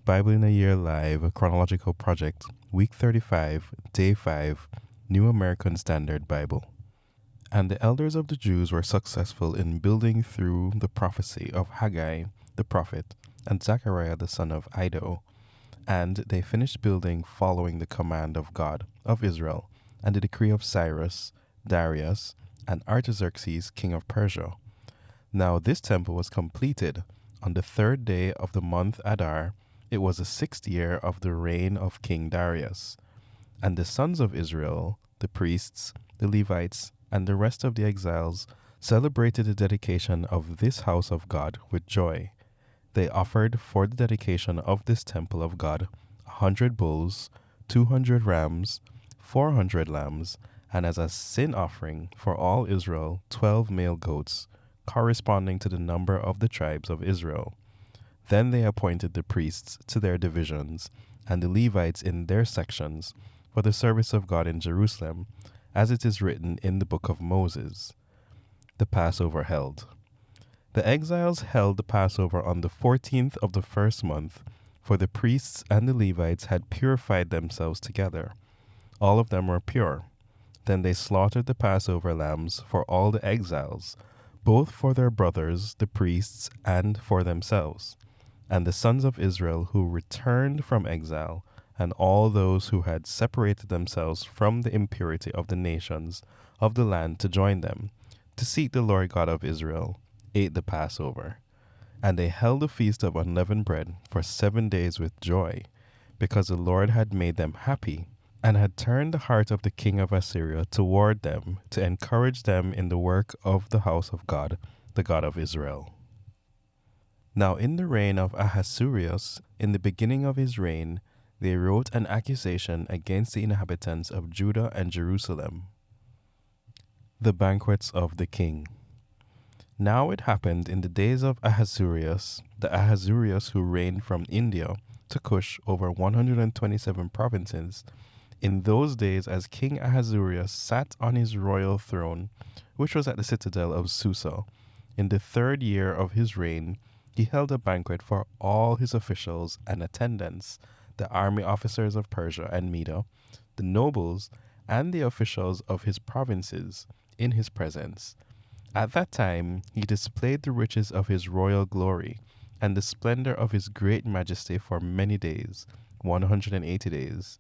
Bible in a Year Live, Chronological Project, Week 35, Day 5, New American Standard Bible. And the elders of the Jews were successful in building through the prophecy of Haggai the prophet and Zechariah the son of Iddo. And they finished building following the command of God of Israel and the decree of Cyrus, Darius, and Artaxerxes king of Persia. Now this temple was completed on the 3rd day of the month Adar. It was the 6th year of the reign of King Darius. And the sons of Israel, the priests, the Levites, and the rest of the exiles celebrated the dedication of this house of God with joy. They offered for the dedication of this temple of God 100 bulls, 200 rams, 400 lambs, and as a sin offering for all Israel 12 male goats, corresponding to the number of the tribes of Israel. Then they appointed the priests to their divisions, and the Levites in their sections, for the service of God in Jerusalem, as it is written in the book of Moses. The Passover held. The exiles held the Passover on the 14th of the first month, for the priests and the Levites had purified themselves together. All of them were pure. Then they slaughtered the Passover lambs for all the exiles, both for their brothers, the priests, and for themselves. And the sons of Israel who returned from exile, and all those who had separated themselves from the impurity of the nations of the land to join them, to seek the Lord God of Israel, ate the Passover. And they held a feast of unleavened bread for 7 days with joy, because the Lord had made them happy, and had turned the heart of the king of Assyria toward them, to encourage them in the work of the house of God, the God of Israel. Now in the reign of Ahasuerus, in the beginning of his reign, they wrote an accusation against the inhabitants of Judah and Jerusalem. The banquets of the king. Now it happened in the days of Ahasuerus, the Ahasuerus who reigned from India to Cush over 127 provinces, in those days as King Ahasuerus sat on his royal throne, which was at the citadel of Susa, in the 3rd year of his reign, he held a banquet for all his officials and attendants, the army officers of Persia and Media, the nobles, and the officials of his provinces, in his presence. At that time he displayed the riches of his royal glory, and the splendor of his great majesty for many days, 180 days.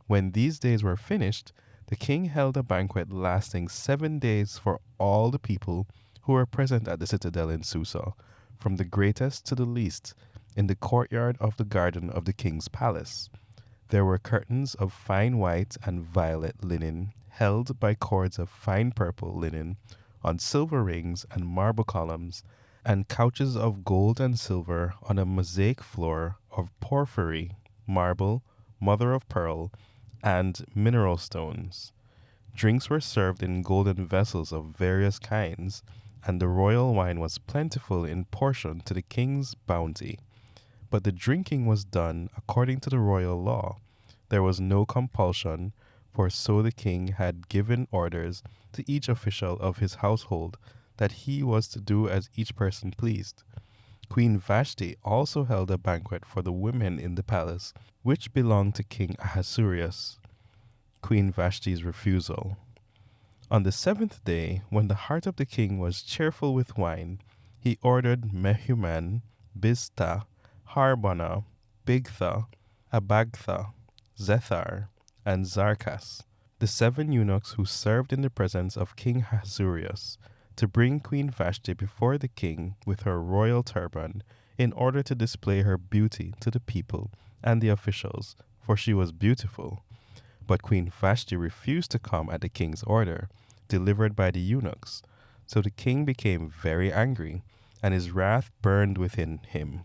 When these days were finished, the king held a banquet lasting 7 days for all the people who were present at the citadel in Susa, from the greatest to the least, in the courtyard of the garden of the king's palace. There were curtains of fine white and violet linen, held by cords of fine purple linen, on silver rings and marble columns, and couches of gold and silver on a mosaic floor of porphyry, marble, mother of pearl, and mineral stones. Drinks were served in golden vessels of various kinds, and the royal wine was plentiful in portion to the king's bounty. But the drinking was done according to the royal law. There was no compulsion, for so the king had given orders to each official of his household that he was to do as each person pleased. Queen Vashti also held a banquet for the women in the palace, which belonged to King Ahasuerus. Queen Vashti's refusal. On the 7th day, when the heart of the king was cheerful with wine, he ordered Mehuman, Biztha, Harbona, Bigtha, Abagtha, Zethar, and Zarkas, the 7 eunuchs who served in the presence of King Ahasuerus, to bring Queen Vashti before the king with her royal turban, in order to display her beauty to the people and the officials, for she was beautiful. But Queen Vashti refused to come at the king's order, delivered by the eunuchs. So the king became very angry, and his wrath burned within him.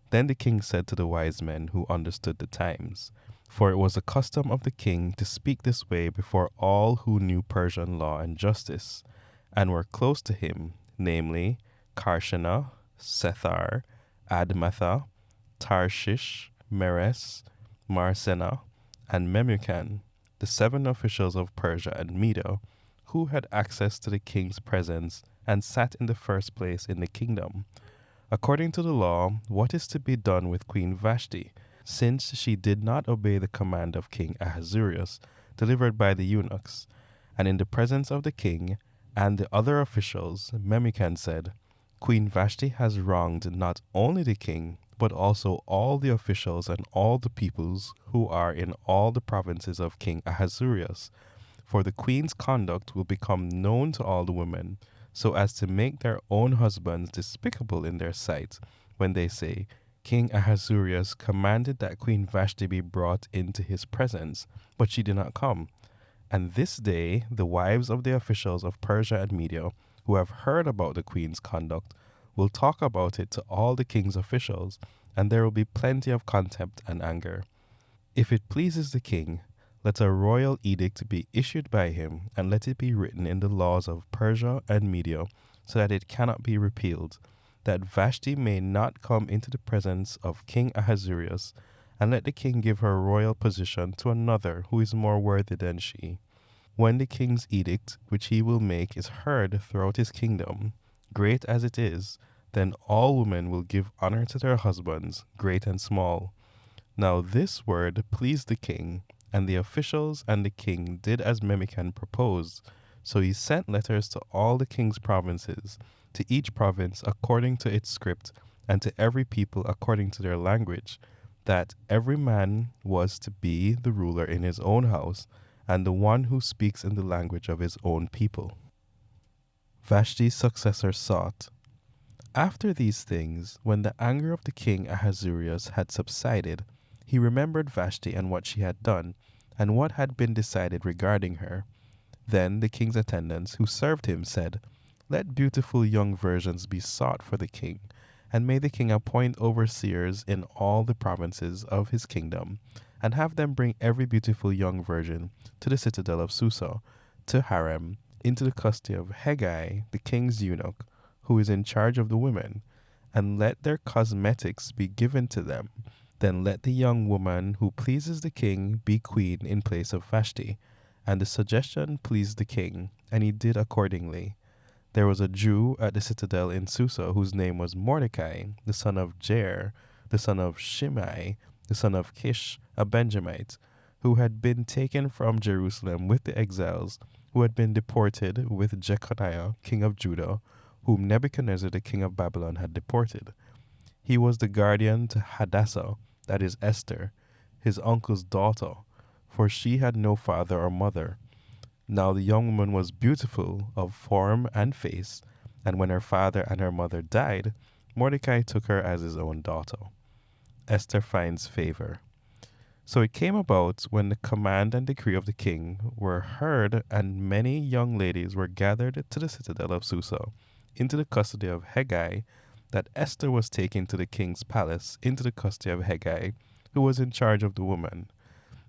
Then the king said to the wise men who understood the times, for it was the custom of the king to speak this way before all who knew Persian law and justice, and were close to him, namely Karshena, Sethar, Admatha, Tarshish, Meres, Marsena, and Memucan, the 7 officials of Persia and Media, who had access to the king's presence and sat in the first place in the kingdom. According to the law, what is to be done with Queen Vashti, since she did not obey the command of King Ahasuerus, delivered by the eunuchs? And in the presence of the king and the other officials, Memucan said, Queen Vashti has wronged not only the king, but also all the officials and all the peoples who are in all the provinces of King Ahasuerus. For the queen's conduct will become known to all the women, so as to make their own husbands despicable in their sight, when they say, King Ahasuerus commanded that Queen Vashti be brought into his presence, but she did not come. And this day the wives of the officials of Persia and Media, who have heard about the queen's conduct, will talk about it to all the king's officials, and there will be plenty of contempt and anger. If it pleases the king, let a royal edict be issued by him, and let it be written in the laws of Persia and Media, so that it cannot be repealed, that Vashti may not come into the presence of King Ahasuerus, and let the king give her royal position to another who is more worthy than she. When the king's edict, which he will make, is heard throughout his kingdom, great as it is, then all women will give honor to their husbands, great and small. Now this word pleased the king, and the officials and the king did as Memucan proposed. So he sent letters to all the king's provinces, to each province according to its script, and to every people according to their language, that every man was to be the ruler in his own house, and the one who speaks in the language of his own people. Vashti's successor sought. After these things, when the anger of the king Ahasuerus had subsided, he remembered Vashti and what she had done, and what had been decided regarding her. Then the king's attendants, who served him, said, Let beautiful young virgins be sought for the king, and may the king appoint overseers in all the provinces of his kingdom, and have them bring every beautiful young virgin to the citadel of Susa, to harem, into the custody of Hegai, the king's eunuch, who is in charge of the women, and let their cosmetics be given to them. Then let the young woman who pleases the king be queen in place of Vashti. And the suggestion pleased the king, and he did accordingly. There was a Jew at the citadel in Susa whose name was Mordecai, the son of Jair, the son of Shimei, the son of Kish, a Benjamite, who had been taken from Jerusalem with the exiles, who had been deported with Jeconiah, king of Judah, whom Nebuchadnezzar the king of Babylon had deported. He was the guardian to Hadassah, that is Esther, his uncle's daughter, for she had no father or mother. Now the young woman was beautiful of form and face, and when her father and her mother died, Mordecai took her as his own daughter. Esther finds favor. So it came about when the command and decree of the king were heard, and many young ladies were gathered to the citadel of Susa, into the custody of Hegai, that Esther was taken to the king's palace into the custody of Hegai, who was in charge of the woman.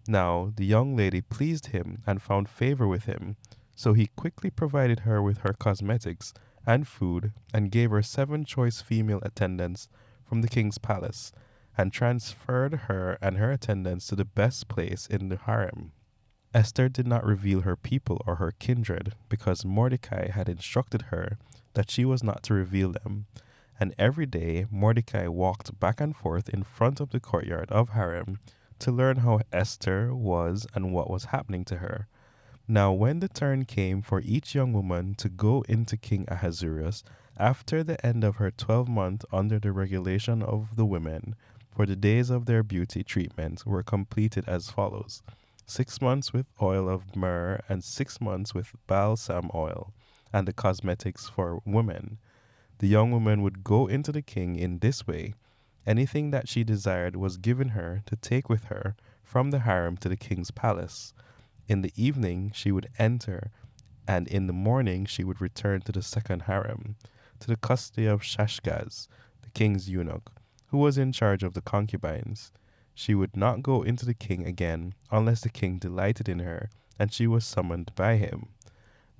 Now the young lady pleased him and found favor with him, so he quickly provided her with her cosmetics and food, and gave her 7 choice female attendants from the king's palace, and transferred her and her attendants to the best place in the harem. Esther did not reveal her people or her kindred, because Mordecai had instructed her that she was not to reveal them. And every day Mordecai walked back and forth in front of the courtyard of harem to learn how Esther was and what was happening to her. Now when the turn came for each young woman to go into King Ahasuerus, after the end of her 12-month under the regulation of the women, for the days of their beauty treatment were completed as follows: 6 months with oil of myrrh, and 6 months with balsam oil, and the cosmetics for women. The young woman would go into the king in this way. Anything that she desired was given her to take with her from the harem to the king's palace. In the evening she would enter, and in the morning she would return to the second harem, to the custody of Shashgaz, the king's eunuch, who was in charge of the concubines. She would not go into the king again unless the king delighted in her, and she was summoned by him.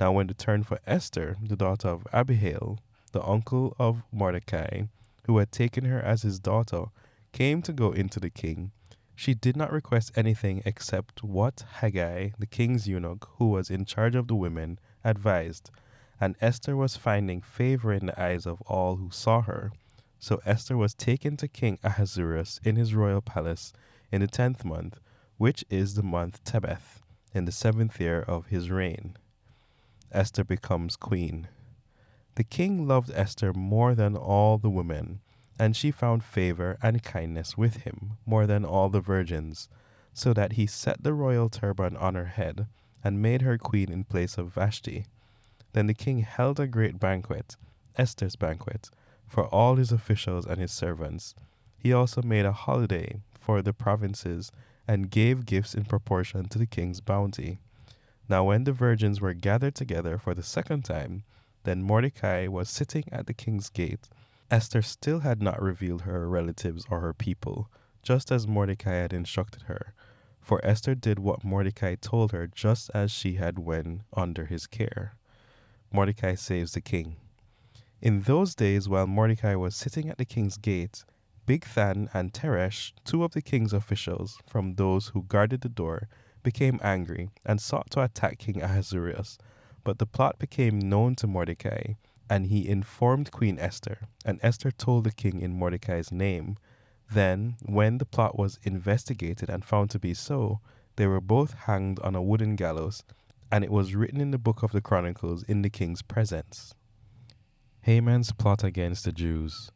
Now when the turn for Esther, the daughter of Abihail, the uncle of Mordecai, who had taken her as his daughter, came to go into the king, she did not request anything except what Haggai, the king's eunuch, who was in charge of the women, advised. And Esther was finding favor in the eyes of all who saw her. So Esther was taken to King Ahasuerus in his royal palace in the 10th month, which is the month Tebeth, in the 7th year of his reign. Esther becomes queen. The king loved Esther more than all the women, and she found favor and kindness with him more than all the virgins, so that he set the royal turban on her head and made her queen in place of Vashti. Then the king held a great banquet, Esther's banquet, for all his officials and his servants. He also made a holiday for the provinces and gave gifts in proportion to the king's bounty. Now when the virgins were gathered together for the second time, then Mordecai was sitting at the king's gate. Esther still had not revealed her relatives or her people, just as Mordecai had instructed her. For Esther did what Mordecai told her, just as she had when under his care. Mordecai saves the king. In those days, while Mordecai was sitting at the king's gate, Bigthan and Teresh, two of the king's officials, from those who guarded the door, became angry and sought to attack King Ahasuerus. But the plot became known to Mordecai, and he informed Queen Esther, and Esther told the king in Mordecai's name. Then, when the plot was investigated and found to be so, they were both hanged on a wooden gallows, and it was written in the book of the Chronicles in the king's presence. Haman's plot against the Jews.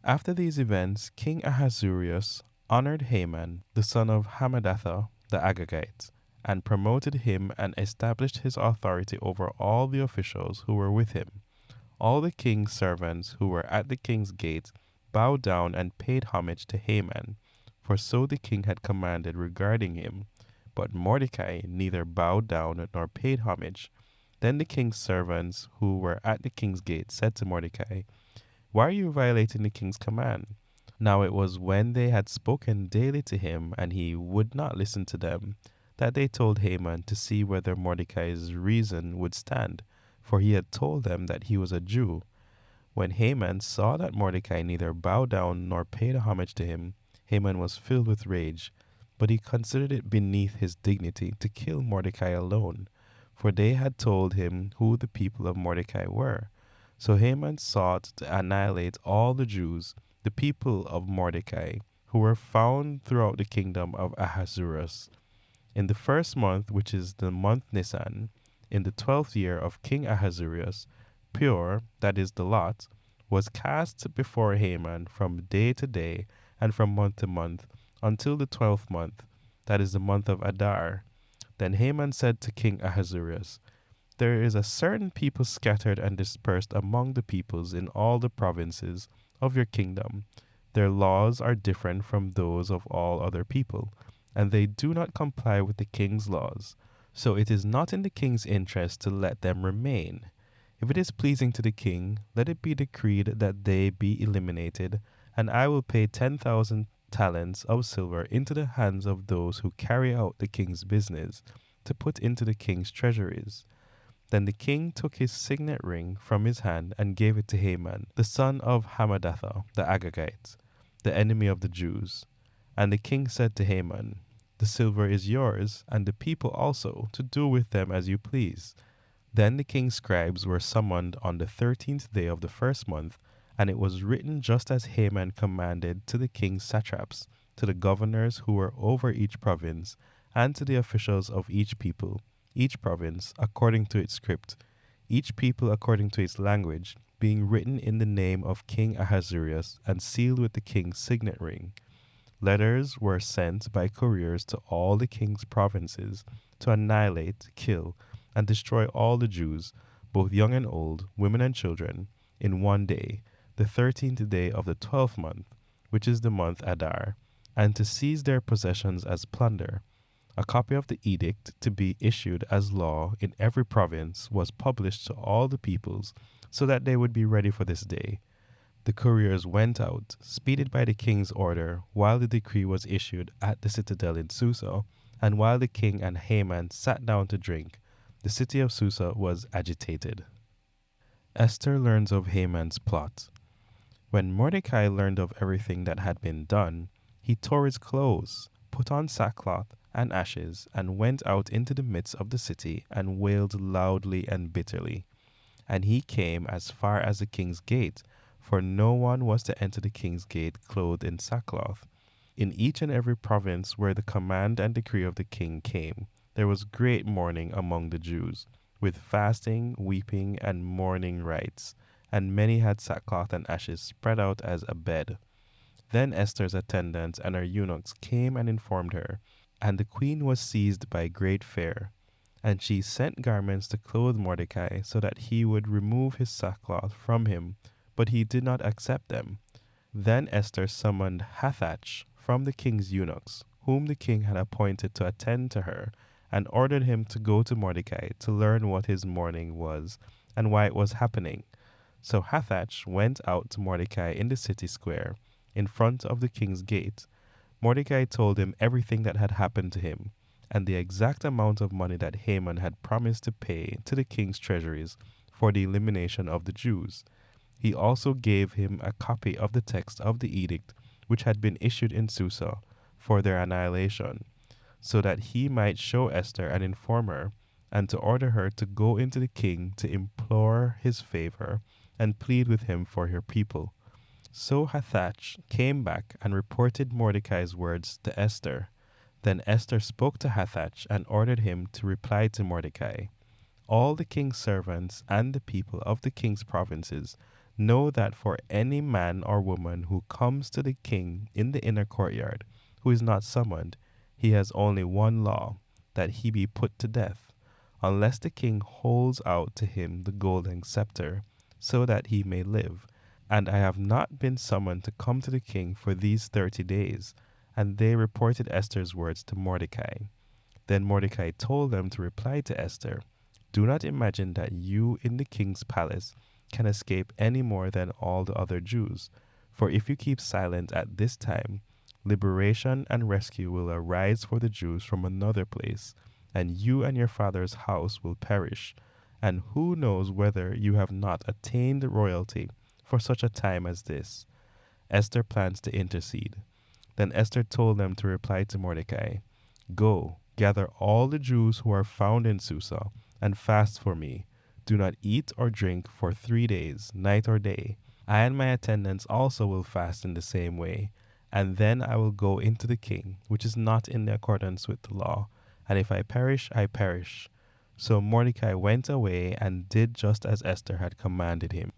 After these events, King Ahasuerus honored Haman, the son of Hammedatha the Agagite, and promoted him and established his authority over all the officials who were with him. All the king's servants who were at the king's gate bowed down and paid homage to Haman, for so the king had commanded regarding him. But Mordecai neither bowed down nor paid homage. Then the king's servants who were at the king's gate said to Mordecai, "Why are you violating the king's command?" Now it was when they had spoken daily to him, and he would not listen to them, that they told Haman to see whether Mordecai's reason would stand, for he had told them that he was a Jew. When Haman saw that Mordecai neither bowed down nor paid homage to him, Haman was filled with rage, but he considered it beneath his dignity to kill Mordecai alone, for they had told him who the people of Mordecai were. So Haman sought to annihilate all the Jews, the people of Mordecai, who were found throughout the kingdom of Ahasuerus. In the 1st month, which is the month Nisan, in the 12th year of King Ahasuerus, Pur, that is the lot, was cast before Haman from day to day and from month to month, until the 12th month, that is the month of Adar. Then Haman said to King Ahasuerus, "There is a certain people scattered and dispersed among the peoples in all the provinces of your kingdom. Their laws are different from those of all other people, and they do not comply with the king's laws. So it is not in the king's interest to let them remain. If it is pleasing to the king, let it be decreed that they be eliminated, and I will pay 10,000 talents of silver into the hands of those who carry out the king's business, to put into the king's treasuries." Then the king took his signet ring from his hand and gave it to Haman, the son of Hammedatha the Agagite, the enemy of the Jews. And the king said to Haman, "The silver is yours, and the people also, to do with them as you please." Then the king's scribes were summoned on the 13th day of the 1st month, and it was written just as Haman commanded to the king's satraps, to the governors who were over each province, and to the officials of each people, each province according to its script, each people according to its language, being written in the name of King Ahasuerus and sealed with the king's signet ring. Letters were sent by couriers to all the king's provinces to annihilate, kill, and destroy all the Jews, both young and old, women and children, in one day, the 13th day of the 12th month, which is the month Adar, and to seize their possessions as plunder. A copy of the edict to be issued as law in every province was published to all the peoples, so that they would be ready for this day. The couriers went out, speeded by the king's order, while the decree was issued at the citadel in Susa, and while the king and Haman sat down to drink, the city of Susa was agitated. Esther learns of Haman's plot. When Mordecai learned of everything that had been done, he tore his clothes, put on sackcloth and ashes, and went out into the midst of the city, and wailed loudly and bitterly. And he came as far as the king's gate, for no one was to enter the king's gate clothed in sackcloth. In each and every province where the command and decree of the king came, there was great mourning among the Jews, with fasting, weeping, and mourning rites, and many had sackcloth and ashes spread out as a bed. Then Esther's attendants and her eunuchs came and informed her, and the queen was seized by great fear. And she sent garments to clothe Mordecai so that he would remove his sackcloth from him, but he did not accept them. Then Esther summoned Hathach from the king's eunuchs, whom the king had appointed to attend to her, and ordered him to go to Mordecai to learn what his mourning was and why it was happening. So Hathach went out to Mordecai in the city square, in front of the king's gate. Mordecai told him everything that had happened to him, and the exact amount of money that Haman had promised to pay to the king's treasuries for the elimination of the Jews. He also gave him a copy of the text of the edict which had been issued in Susa for their annihilation, so that he might show Esther and inform her, and to order her to go into the king to implore his favor and plead with him for her people. So Hathach came back and reported Mordecai's words to Esther. Then Esther spoke to Hathach and ordered him to reply to Mordecai. All the king's servants and the people of the king's provinces know that for any man or woman who comes to the king in the inner courtyard, who is not summoned, he has only one law, that he be put to death, unless the king holds out to him the golden scepter, so that he may live. And I have not been summoned to come to the king for these 30 days. And they reported Esther's words to Mordecai. Then Mordecai told them to reply to Esther, "Do not imagine that you in the king's palace can escape any more than all the other Jews. For if you keep silent at this time, liberation and rescue will arise for the Jews from another place, and you and your father's house will perish. And who knows whether you have not attained royalty for such a time as this?" Esther plans to intercede. Then Esther told them to reply to Mordecai, "Go, gather all the Jews who are found in Susa, and fast for me. Do not eat or drink for 3 days, night or day. I and my attendants also will fast in the same way. And then I will go into the king, which is not in accordance with the law. And if I perish, I perish." So Mordecai went away and did just as Esther had commanded him.